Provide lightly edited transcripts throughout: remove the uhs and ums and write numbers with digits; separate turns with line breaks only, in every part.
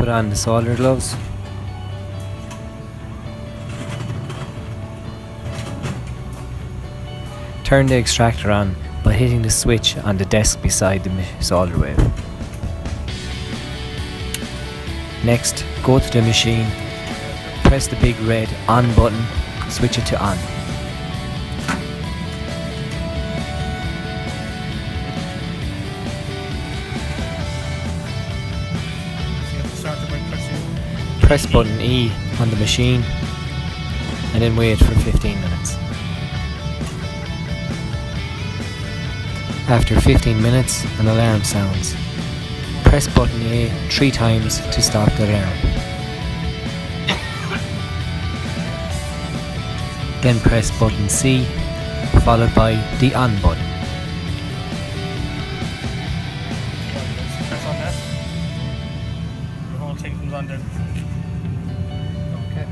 put on the solder gloves. Turn the extractor on by hitting the switch on the desk beside the solder wave. Next, go to the machine, press the big red on button, switch it to on. Press button E on the machine and then wait for 15 minutes. After 15 minutes, an alarm sounds. Press button A 3 times to stop the alarm. Then press button C, followed by the on button.
Press on that. The whole thing comes on then. Okay.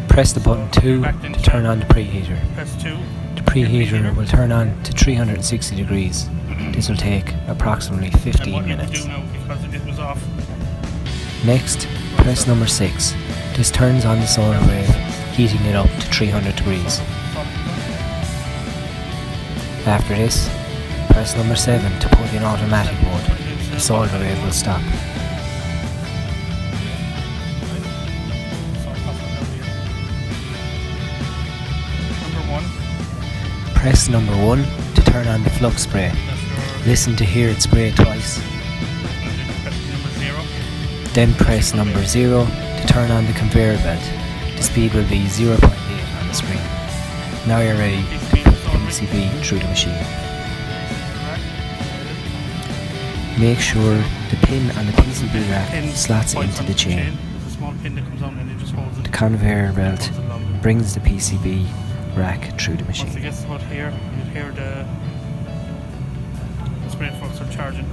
Press the button 2 to turn on the preheater.
Press 2.
The preheater will turn on to 360 degrees. This will take approximately 15 minutes.
Do now because it was off.
Next, press number 6. This turns on the solar wave, heating it up to 300 degrees. After this, press number 7 to put in automatic mode. The solar wave will stop. Press number 1 to turn on the flux spray. Listen to hear it spray twice. Then press number 0 to turn on the conveyor belt. The speed will be 0.8 on the screen. Now you're ready to put the PCB through the machine. Make sure the pin on the PCB rack slots into the chain. The conveyor belt brings the PCB rack through the machine.
Once it gets about here, you'll hear the spray flux are charging.